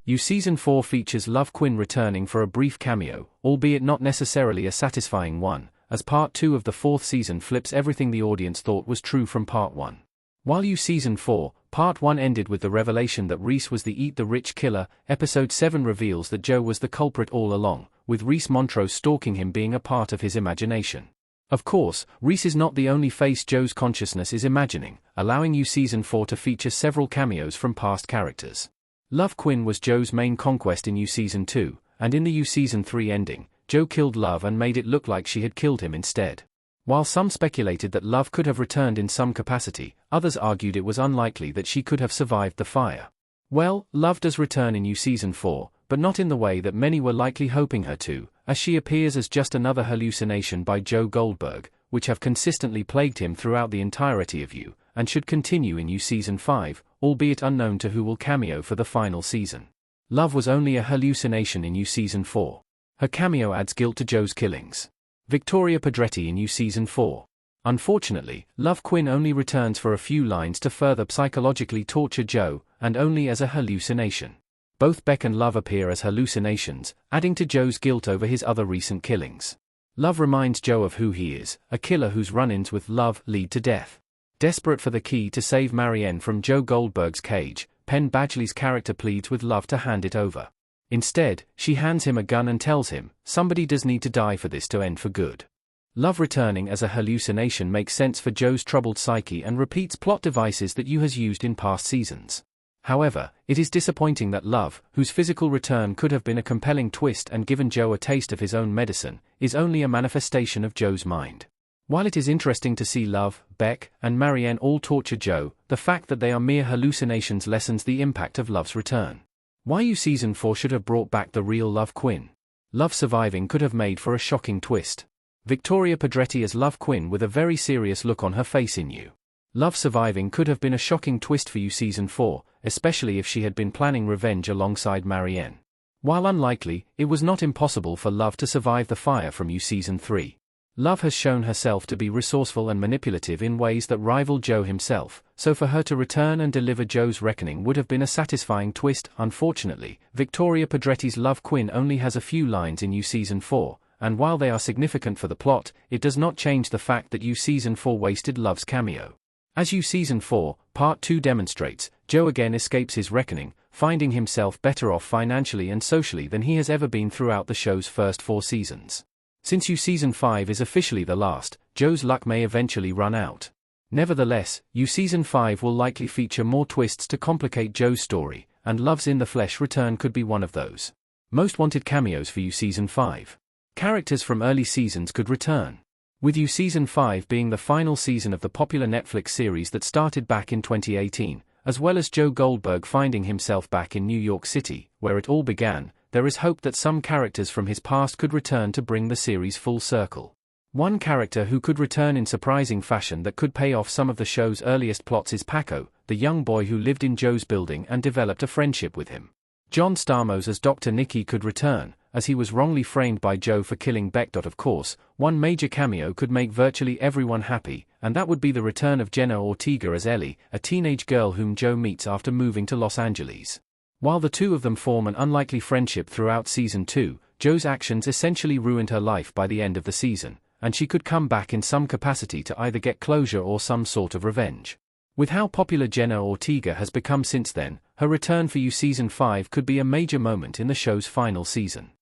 You Season 4 features Love Quinn returning for a brief cameo, albeit not necessarily a satisfying one, as Part 2 of the 4th season flips everything the audience thought was true from Part 1. While You Season 4, Part 1 ended with the revelation that Reese was the Eat the Rich killer, Episode 7 reveals that Joe was the culprit all along, with Reese Montrose stalking him being a part of his imagination. Of course, Reese is not the only face Joe's consciousness is imagining, allowing You Season 4 to feature several cameos from past characters. Love Quinn was Joe's main conquest in You Season 2, and in the You Season 3 ending, Joe killed Love and made it look like she had killed him instead. While some speculated that Love could have returned in some capacity, others argued it was unlikely that she could have survived the fire. Well, Love does return in You Season 4, but not in the way that many were likely hoping her to, as she appears as just another hallucination by Joe Goldberg, which have consistently plagued him throughout the entirety of You, and should continue in You Season 5, albeit unknown to who will cameo for the final season. Love was only a hallucination in You Season 4. Her cameo adds guilt to Joe's killings. Victoria Pedretti in You Season 4. Unfortunately, Love Quinn only returns for a few lines to further psychologically torture Joe, and only as a hallucination. Both Beck and Love appear as hallucinations, adding to Joe's guilt over his other recent killings. Love reminds Joe of who he is, a killer whose run-ins with Love lead to death. Desperate for the key to save Marianne from Joe Goldberg's cage, Penn Badgley's character pleads with Love to hand it over. Instead, she hands him a gun and tells him, somebody does need to die for this to end for good. Love returning as a hallucination makes sense for Joe's troubled psyche and repeats plot devices that You has used in past seasons. However, it is disappointing that Love, whose physical return could have been a compelling twist and given Joe a taste of his own medicine, is only a manifestation of Joe's mind. While it is interesting to see Love, Beck, and Marianne all torture Joe, the fact that they are mere hallucinations lessens the impact of Love's return. Why You Season 4 should have brought back the real Love Quinn. Love surviving could have made for a shocking twist. Victoria Pedretti as Love Quinn with a very serious look on her face in You. Love surviving could have been a shocking twist for You Season 4, especially if she had been planning revenge alongside Marianne. While unlikely, it was not impossible for Love to survive the fire from You Season 3. Love has shown herself to be resourceful and manipulative in ways that rival Joe himself, so for her to return and deliver Joe's reckoning would have been a satisfying twist. Unfortunately, Victoria Pedretti's Love Quinn only has a few lines in You Season 4, and while they are significant for the plot, it does not change the fact that You Season 4 wasted Love's cameo. As You Season 4, Part 2 demonstrates, Joe again escapes his reckoning, finding himself better off financially and socially than he has ever been throughout the show's first 4 seasons. Since You Season 5 is officially the last, Joe's luck may eventually run out. Nevertheless, You Season 5 will likely feature more twists to complicate Joe's story, and Love's in the flesh return could be one of those. Most wanted cameos for You Season 5. Characters from early seasons could return. With You Season 5 being the final season of the popular Netflix series that started back in 2018, as well as Joe Goldberg finding himself back in New York City, where it all began, there is hope that some characters from his past could return to bring the series full circle. One character who could return in surprising fashion that could pay off some of the show's earliest plots is Paco, the young boy who lived in Joe's building and developed a friendship with him. John Stamos as Dr. Nicky could return, as he was wrongly framed by Joe for killing Beck. Of course, one major cameo could make virtually everyone happy, and that would be the return of Jenna Ortega as Ellie, a teenage girl whom Joe meets after moving to Los Angeles. While the two of them form an unlikely friendship throughout Season 2, Joe's actions essentially ruined her life by the end of the season, and she could come back in some capacity to either get closure or some sort of revenge. With how popular Jenna Ortega has become since then, her return for You Season 5 could be a major moment in the show's final season.